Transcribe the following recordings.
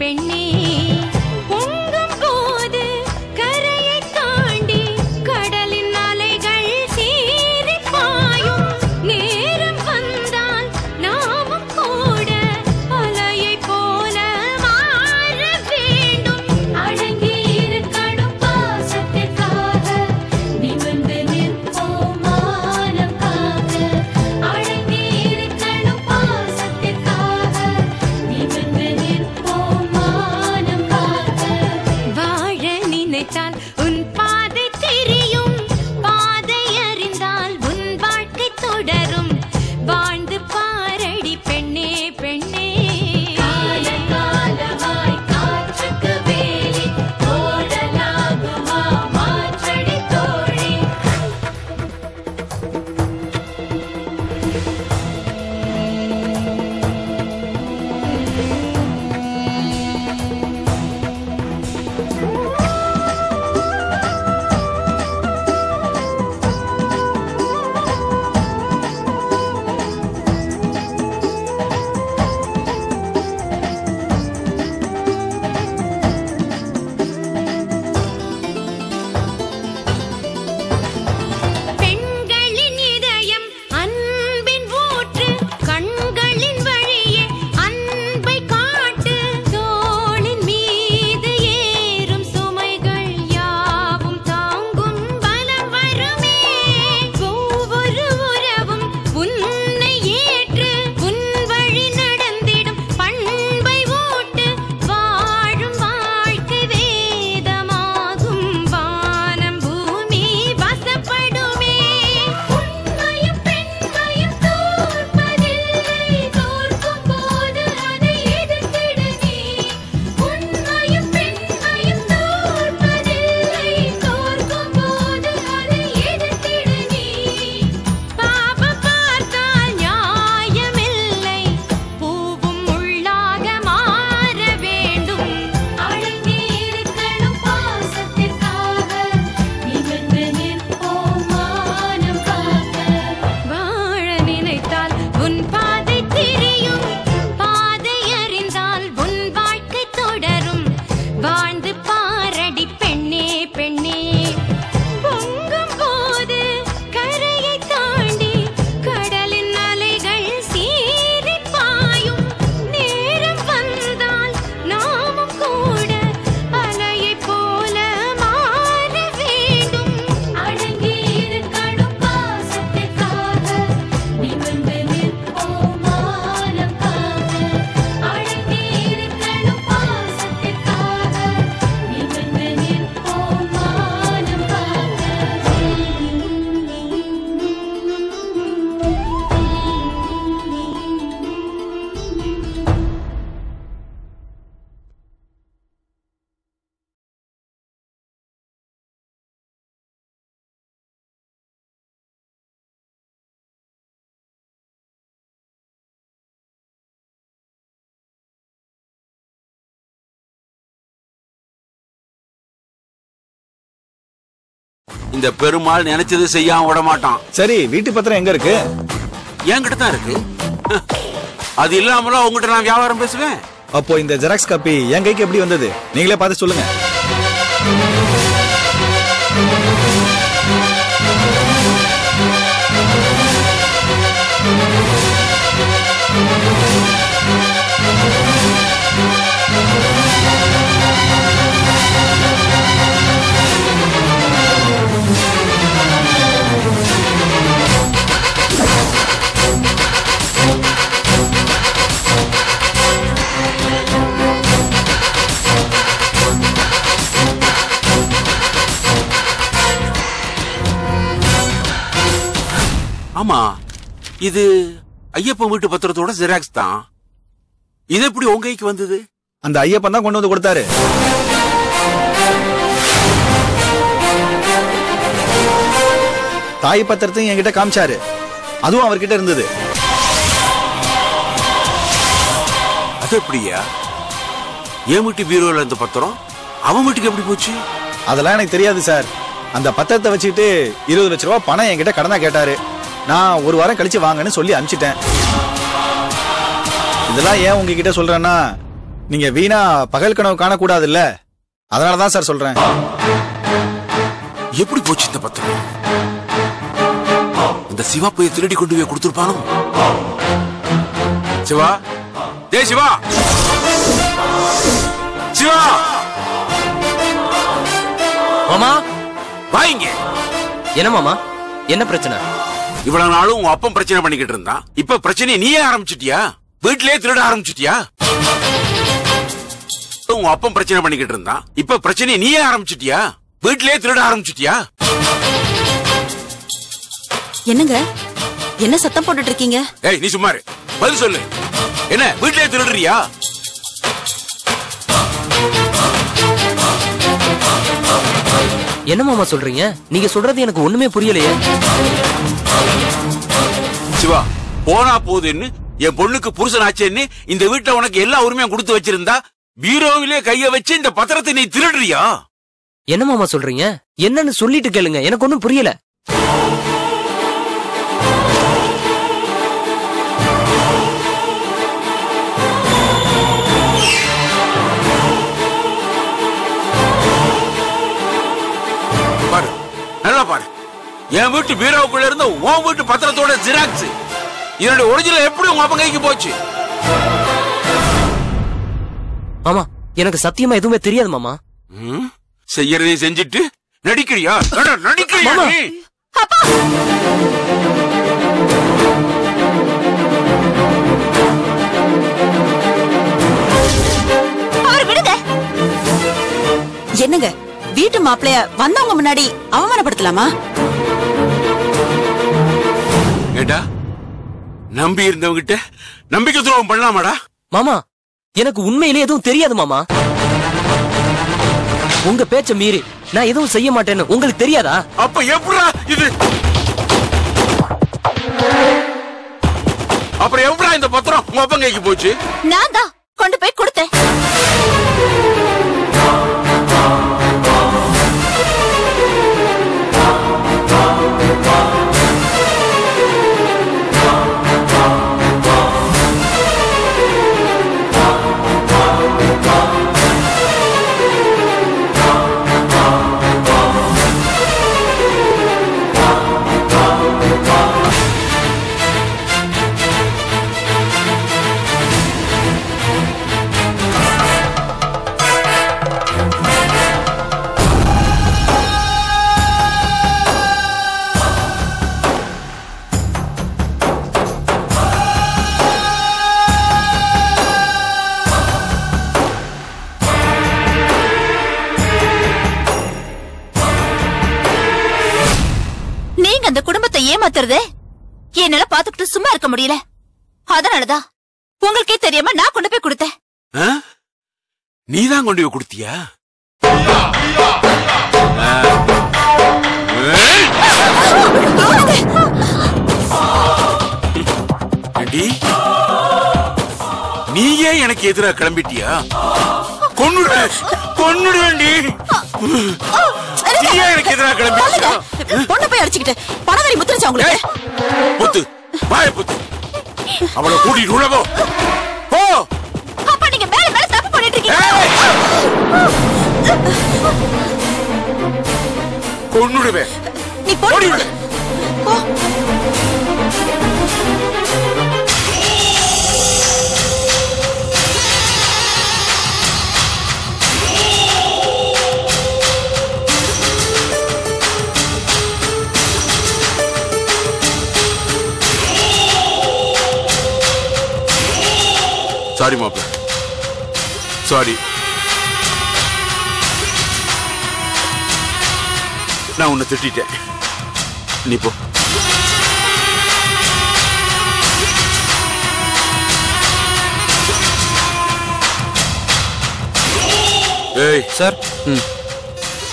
பெண்ணே பொங்கும் போது கரையை தாண்டி கடலின் அலைகள் சீறி பாயும் நேரம் வந்தால் நாமும் கூட அலையை போல மாற வேண்டும். அடங்கி இருக்கணும் பாசத்திற்காக நிமிர்ந்து நிற்போம் மானம் காக்க. அடங்கி இருக்கணும் பாசத்திற்காக நிமிர்ந்து நிற்போம் மானம் காக்க. வாழ நினைத்தால் உன் பாதை தெரியும், பாதை அறிந்தால் உன் வாழ்க்கை தொடரும். வாழ்ந்து பாரடி பெண்ணே பெண்ணே. காலகாலமாய் காற்றுக்கு வேலி ஓடலாகுமா மாற்றடி தோழி. பெண்களின் இதயம் அன்பின் ஊற்று, கண்களின் வழியே அன்பை காட்டு. தோளின் மீது ஏறும் சுமைகள் யாவும் தாங்கும் பலம் வருமே. ஒவ்வொரு உறவும் உன்னை ஏற்று உன் வழி நடந்திடும் பண்பை ஊட்டு. வாழும் வாழ்க்கை வேதமாகும், வானம் பூமி வசப்படுமே. உண்மையும் பெண்மையும் தோற்பதில்லை, தோற்கும் போது அதை எதிர்த்திடு நீ. உண்மையும் பெண்மையும் தோற்பதில்லை, தோற்கும் போது அதை எதிர்த்திடு நீ. பாவம் பார்த்தால் நியாயமில்லை, பூவும் முள்ளாக மாற வேண்டும். அடங்கி இருக்கணும் பாசத்திற்காக நிமிர்ந்து நிற்போம் மானம் காக்க. வாழ நினைத்தால் உன் பாதை தெரியும், பாதை அறிந்தால் உன் வாழ்க்கை தொடரும். வாழ்ந்து பாரடி பெண்ணே பெண்ணே. பொங்கும் போது கரையை தாண்டி கடலின் அலைகள் சீறி பாயும் நேரம் வந்தால் நாமும் கூட அலையை போல மாற வேண்டும். அடங்கி இருக்கணும் பாசத்திற்காக நிமிர்ந்து நிற்போம் மானம் காக்க. அடங்கி இருக்கணும் பாசத்திற்காக நிமிர்ந்து நிற்போம் மானம் காக்க. இந்த பெருமாள் நினைச்சது செய்யாம விட மாட்டான். சரி, வீட்டு பத்திரம் எங்க இருக்கு? என்கிட்ட தான் இருக்கு. அது இல்லாமலாம் உங்ககிட்ட நான் வியாபாரம் பேசுவேன். அப்போ இந்த ஜெராக்ஸ் காப்பி என் கைக்கு எப்படி வந்தது? நீங்களே பார்த்து சொல்லுங்க. ஆமா, இது ஐயப்பன் வீட்டு பத்திரத்தோட ஜெராக்ஸ் தான். இது எப்படி உங்க கைக்கு வந்தது? அந்த ஐயப்பன் தான் கொண்டு வந்து கொடுத்தாரு. தாய் பத்திரத்தையும் என்கிட்ட காமிச்சாரு, அதுவும் அவர்கிட்ட இருந்தது. அது எப்படியா? என் வீட்டு பீரோல இருந்த பத்திரம் அவன் வீட்டுக்கு எப்படி போச்சு? அதெல்லாம் எனக்கு தெரியாது சார். அந்த பத்திரத்தை வச்சுக்கிட்டு 20 லட்சம் ரூபாய் பணம் என்கிட்ட கடனா கேட்டாரு. நான் ஒரு வாரம் கழிச்சு வாங்கன்னு சொல்லி அனுப்பிச்சிட்டேன். இதெல்லாம் ஏன் உங்ககிட்ட சொல்றேன்னா, நீங்க வீணா பகல் கனவு காணக்கூடாது இல்ல, அதனாலதான் சார் சொல்றேன். எப்படி போச்சு இந்த பத்திரம்? இந்த சிவா போய் திருடி கொண்டு போய் கொடுத்துருப்பானோ? சிவா, டேய் சிவா, சிவா மாமா, வாங்க. என்ன மாமா, என்ன பிரச்சனை? இவ்வளவு நாளும் உங்க அப்பன் பிரச்சனை பண்ணிக்கிட்டு இருந்தான். இப்ப பிரச்சனையை நீயே ஆரம்பிச்சிட்டியா? வீட்டிலேயே திருட ஆரம்பிச்சிட்டியா? உங்க அப்பன் பிரச்சனை பண்ணிக்கிட்டு இருந்தான். இப்ப பிரச்சனையை நீயே ஆரம்பிச்சிட்டியா? வீட்டிலேயே திருட ஆரம்பிச்சிட்டியா? என்னங்க, என்ன சத்தம் போட்டுட்டு இருக்கீங்க? ஏய், நீ சும்மா இரு. பதில் சொல்லு. என்ன வீட்டிலேயே திருடுறியா? என்ன மாமா சொல்றீங்க? நீங்க சொல்றது எனக்கு ஒண்ணுமே புரியலையே. சிவா, போனா போதுன்னு என் பொண்ணுக்கு புருஷன் ஆச்சேன்னு இந்த வீட்டுல உனக்கு எல்லா உரிமையும் கொடுத்து வச்சிருந்தா பீரோவிலே கைய வச்சு இந்த பத்திரத்தை நீ திருடுறியா? என்ன மாமா சொல்றீங்க? என்னன்னு சொல்லிட்டு கேளுங்க, எனக்கு ஒண்ணும் புரியல. பாரு, நல்லா பாரு. என் வீட்டு பீரோவுக்குள்ள இருந்த உன் வீட்டு பத்திரத்தோட ஜெராக்ஸ், இதனுடைய ஒரிஜினல் எப்படி உங்க அப்பா கைக்கு போச்சு? மாமா, எனக்கு சத்தியமா எதுவுமே தெரியாது மாமா. செய்யறதையும் செஞ்சுட்டு நடிக்கிறியா? நடிக்கிறியா மாமா. நீ? அவர் விடுங்க. என்னங்க, வீட்டு மாப்பிளைய வந்தவங்க முன்னாடி அவமானப்படுத்தலாமா? ஏண்டா, நம்பி இருந்தவங்கிட்ட நம்பிக்கை துரோகம் பண்ணலாமாடா? மாமா, எனக்கு உண்மையிலே எதுவும் தெரியாது மாமா. உங்க பேச்ச மீறி நான் எதுவும் செய்ய மாட்டேன்னு உங்களுக்கு தெரியாதா? அப்ப எப்படா இது? அப்புறம் எப்படா இந்த பத்திரம் உங்க அப்பா கைக்கு போச்சு? நான் தான் கொண்டு போய் கொடுத்தேன். அந்த குடும்பத்தை ஏமாத்துறது என்னால பாத்துக்கிட்டு சும்மா இருக்க முடியல. அதனாலதான் உங்களுக்கே தெரியாம நான் கொண்டு போய் கொடுத்தேன். நீதான் கொண்டு போய் கொடுத்தியா? நீயே எனக்கு எதிராக கிளம்பிட்டியா? கொன்னுடுவேண்டி. நீயே எனக்கு எதிராக கிளம்பிட்டியா? பொண்ணு போய் அடிச்சுக்கிட்டு பணவரி முத்திருச்சா உங்களுக்கு? புத்து வாய புத்து, அவளை கூட்டிட்டு உள்ள போ. அப்பா நீங்க மேல மேல தப்பு பண்ணிட்டு இருக்கீங்க. கொன்னுடுவேன். நீ போடி. போ. சாரி மாப்பிள்ள, சாரி. நான் உன்னை திட்டேன். நீ போ. ஏய் சார்,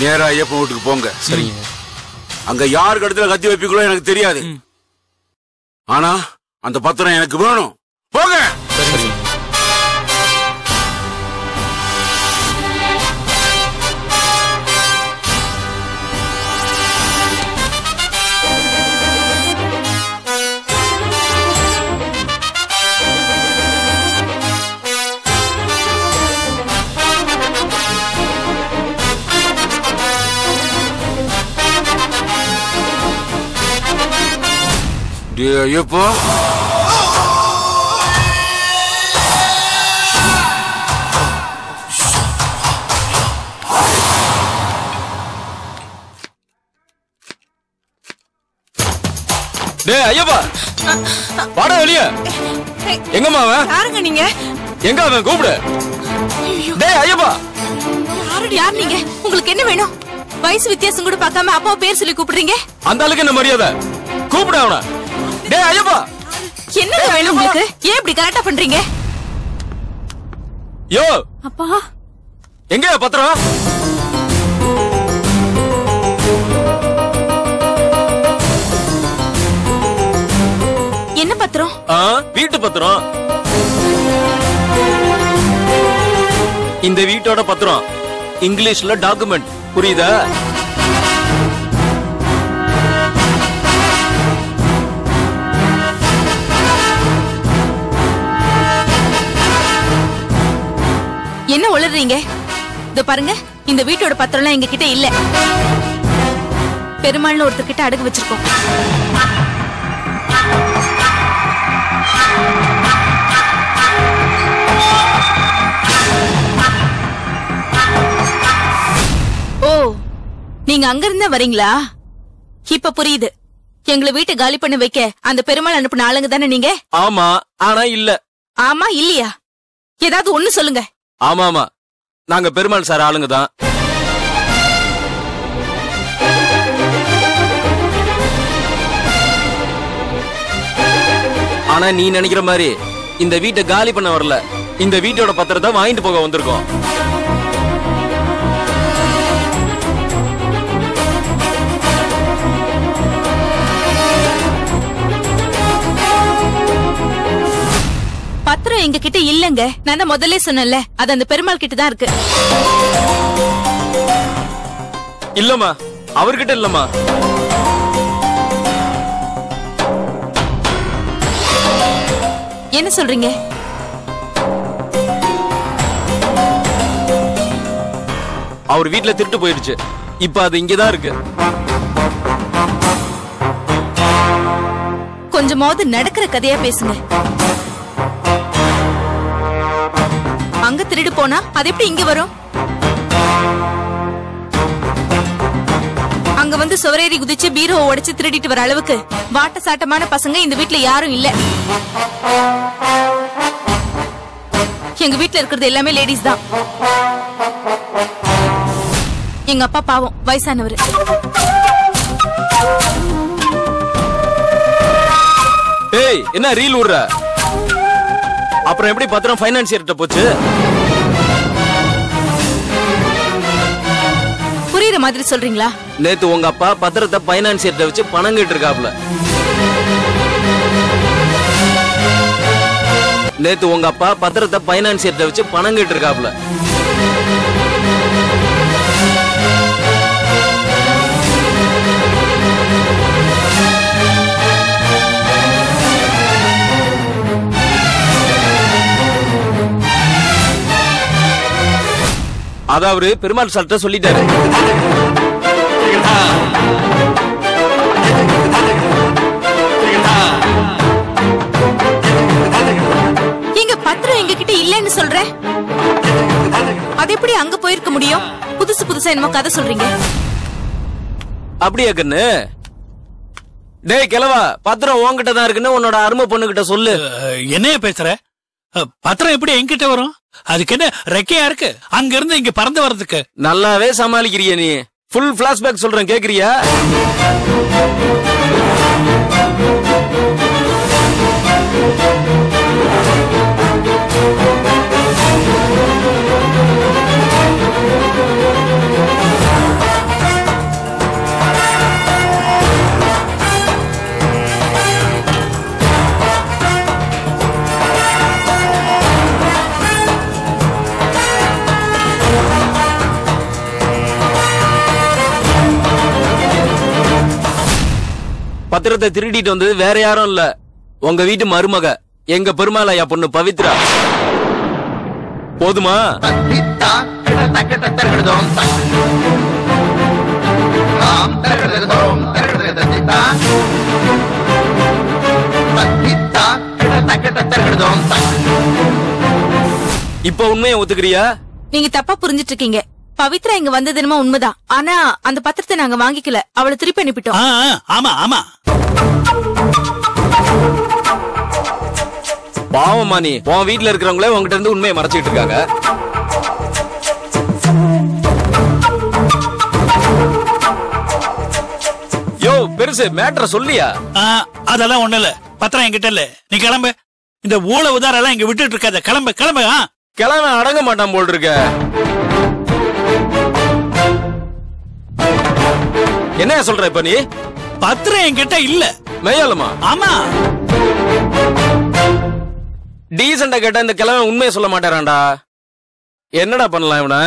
நேரா ஐயப்பன் வீட்டுக்கு போங்க. சரிங்க. அங்க யாரு கழுத்துல கத்தி வைப்பீங்களோ எனக்கு தெரியாது. ஆனா அந்த பத்திரம் எனக்கு வேணும். போங்க. சரி. ஐயப்பா, டேய் ஐயப்பா, வாடா வெளிய. எங்கம்மா அவன்? யாருங்க நீங்க? எங்க அவன்? கூப்பிடு. டேய் ஐயப்பா. யார் நீங்க? உங்களுக்கு என்ன வேணும்? வயசு வித்தியாசம் கூட பார்க்காம அப்பா பேர் சொல்லி கூப்பிடுறீங்க. அந்த ஆளுக்கு என்ன மரியாதை? கூப்பிடு அவன. டேய் ஐயப்பா. என்ன வேணும் உங்களுக்கு? ஏன் இப்படி கரெக்டா பண்றீங்க? யோ அப்பா, எங்க பத்திரம்? என்ன பத்திரம்? வீட்டு பத்திரம். இந்த வீட்டோட பத்திரம். இங்கிலீஷ்ல டாக்குமெண்ட். புரியுதா? என்ன உளறீங்க? இதோ பாருங்க, இந்த வீட்டோட பத்திரம்லாம் எங்க கிட்ட இல்ல. பெருமாள்னு ஒருத்தர் கிட்ட அடகு வச்சிருக்கோம். ஓ, நீங்க அங்க இருந்தா வரீங்களா? இப்ப புரியுது. எங்களை வீட்டை காலி பண்ண வைக்க அந்த பெருமாள் அனுப்புன ஆளுங்க தானே நீங்க? ஆமா, ஆனா இல்ல. ஆமா இல்லையா? ஏதாவது ஒண்ணு சொல்லுங்க. ஆமா ஆமா, நாங்க பெருமாள் சார் ஆளுங்க தான். ஆனா நீ நினைக்கிற மாதிரி இந்த வீட்டை காலி பண்ண வரல. இந்த வீட்டோட பத்திரத்தை வாங்கிட்டு போக வந்திருக்கோம். பத்திரம் எங்க கிட்ட இல்லங்க. நான் முதல்ல சொன்னேன்ல, அது அந்த பெருமாள் கிட்ட தான் இருக்கு. இல்லம்மா, அவர்கிட்ட இல்லம்மா. என்ன சொல்றீங்க? அவர் வீட்டுல திருட்டு போயிடுச்சு. இப்ப அது இங்கதான் இருக்கு. கொஞ்சமாவது நடக்கிற கதையா பேசுங்க. அங்க திருடு போனா அது எப்படி இங்க வரும்? அங்க வந்து சுவரேறி குதிச்சு பீரோவை உடைச்சு திருடிட்டு வர அளவுக்கு வாட்ட சாட்டமான பசங்க இந்த வீட்ல யாரும் இல்ல. எங்க வீட்ல இருக்கிறது எல்லாமே லேடிஸ் தான். எங்க அப்பா பாவம், வயசானவர். ஏய், என்ன ரீல் விடுற? அப்புறம் எப்படி பத்திரம் பைனான்சியர்கிட்ட போச்சு? புரியுற மாதிரி சொல்றீங்களா? நேத்து உங்க அப்பா பத்திரத்தை பைனான்சியர்கிட்ட வச்சு பணம் கேட்டு இருக்காப்ல. நேத்து உங்க அப்பா பத்திரத்தை பைனான்சியர்கிட்ட வச்சு பணம் கேட்டு இருக்காப்ல. அத அவரு பெருமாள் சார்ட்ட சொல்லிட்டாரு. எங்க பத்திரம் எங்க கிட்ட இல்லன்னு சொல்றேன். அது எப்படி அங்க போயிருக்க முடியும்? புதுசு புதுசா என்னமோ கதை சொல்றீங்க. அப்படியா கண்ணு? டேய் கிழவா, பத்திரம் உன்கிட்ட தான் இருக்குன்னு உன்னோட அருமை பொண்ணு கிட்ட சொல்லு. என்னைய பேசுற? பத்திரம் எப்படி என்கிட்ட வரும்? அதுக்கு என்ன ரெக்கையா இருக்கு அங்க இருந்து இங்க பறந்து வர்றதுக்கு? நல்லாவே சமாளிக்கிறிய நீ. ஃபுல் பிளாஷ்பேக் சொல்றேன், கேக்குறியா? பத்திரத்தை திருடிட்டு வந்தது வேற யாரும் இல்ல, உங்க வீட்டு மருமக, எங்க பெருமாளையா பொண்ணு பவித்ரா. போதுமா? உண்மையை ஒத்துக்கிறியா? நீங்க தப்பா புரிஞ்சிட்டு இருக்கீங்க. பவித்ரா இங்க வந்தது என்னமோ உண்மைதான். ஆனா அந்த பத்திரத்தை நாங்க வாங்கிக்கல, அவளை திருப்பி அனுப்பிட்டோம். ஆமா ஆமா. பாவமா நீ உன் வீட்டுல இருக்கிறவங்களே உங்ககிட்ட இருந்து உண்மையை மறைச்சிட்டு இருக்காங்க. யோ பெருசு மேட்டரை சொல்லியா? அதெல்லாம் ஒண்ணு இல்ல. பத்திரம் என்கிட்ட இல்ல. நீ கிளம்பு. இந்த ஊழ உதாரெல்லாம் இங்க விட்டுட்டு இருக்காத. கிளம்பு கிளம்பு. கிளம்ப அடங்க மாட்டான் போல் இருக்க. என்ன சொல்ற இப்ப நீ? பத்திரம் என்கிட்ட இல்ல. மெய்யாலுமா? ஆமா. டீசெண்டா கேட்டா இந்த கிழமை உண்மையை சொல்ல மாட்டாராண்டா. என்னடா பண்ணலாம் இவன?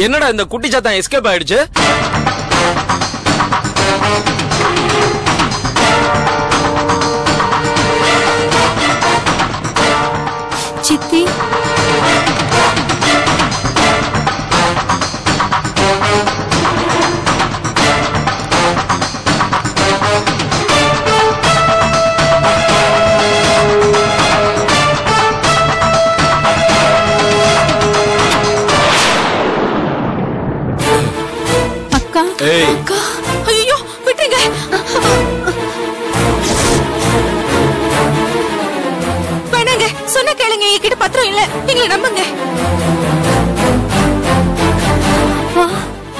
என்னடா இந்த குட்டி சாத்தான் எஸ்கேப் ஆயிடுச்சு? சித்தி அக்கா, ஐயோ விட்டுங்க. வேணாங்க, சொன்ன கேளுங்க. என்கிட்ட பத்திரம் இல்ல, எங்களை நம்புங்க.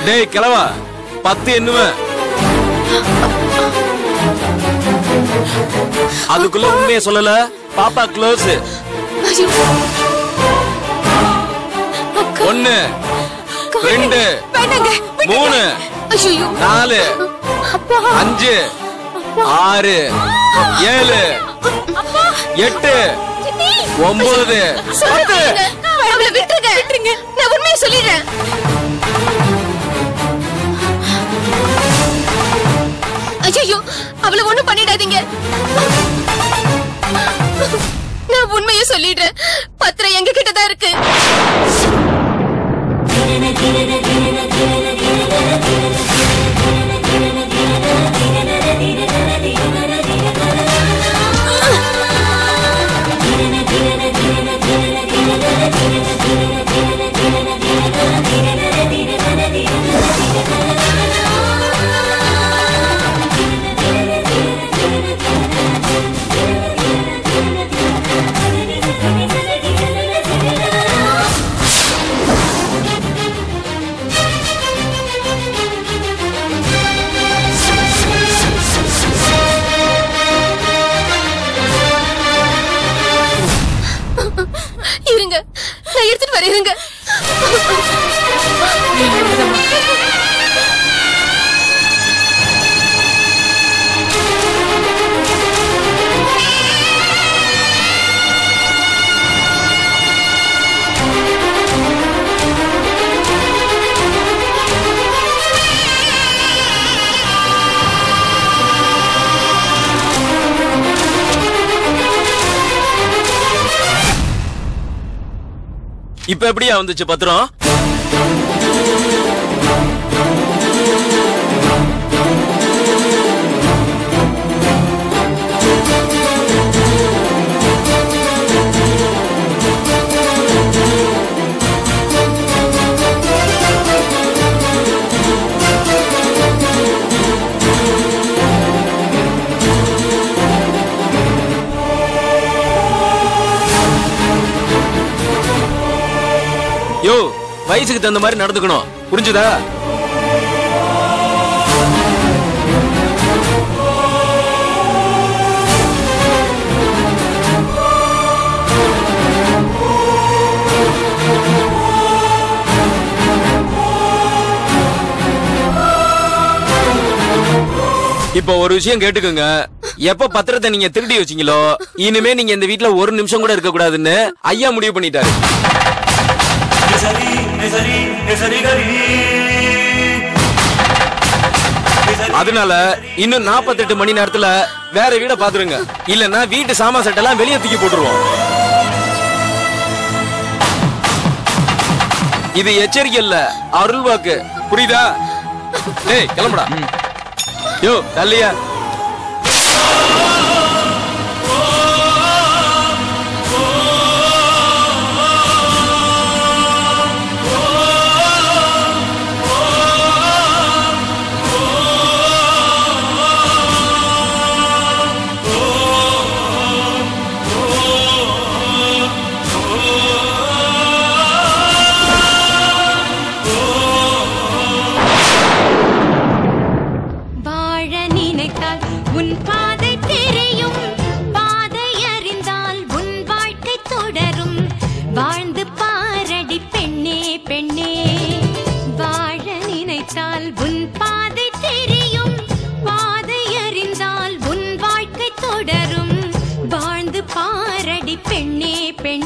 டேய் கிழவா, 10 எண்ணுவேன். அதுக்குள்ள உண்மையை சொல்லல பாப்பா க்ளோஸ். 1 2 3 4 5 6 7 8 9 10. அவளை விட்டுருங்க. நான் உண்மையை சொல்லிடுறேன். ஐயோ, அவளை ஒண்ணும் பண்ணிடாதீங்க. நான் உண்மையை சொல்லிடுறேன். பத்திரம் எங்க கிட்டதான் இருக்கு. இருங்க, நான் எடுத்துட்டு வரேன். இருங்க. இப்ப எப்படியா வந்துச்சு பத்திரம்? யோ, வயசுக்கு தகுந்த மாதிரி நடந்துக்கணும், புரிஞ்சுதா? இப்ப ஒரு விஷயம் கேட்டுக்குங்க. எப்ப பத்திரத்தை நீங்க திருடி வச்சீங்களோ இனிமே நீங்க இந்த வீட்ல ஒரு நிமிஷம் கூட இருக்க கூடாதுன்னு ஐயா முடிவு பண்ணிட்டாரு. அதனால இன்னும் 48 மணி நேரத்துல வேற வீட பாத்துருங்க, இல்லன்னா வீட்டு சாமான் செட்டெல்லாம் வெளியே தூக்கி போட்டுருவோம். இது எச்சரிக்கை இல்ல, அருள் வாக்கு. புரியுதா? டேய் கிளம்புடா. யோ தள்ளியா. பெண்ணே பெண்ணே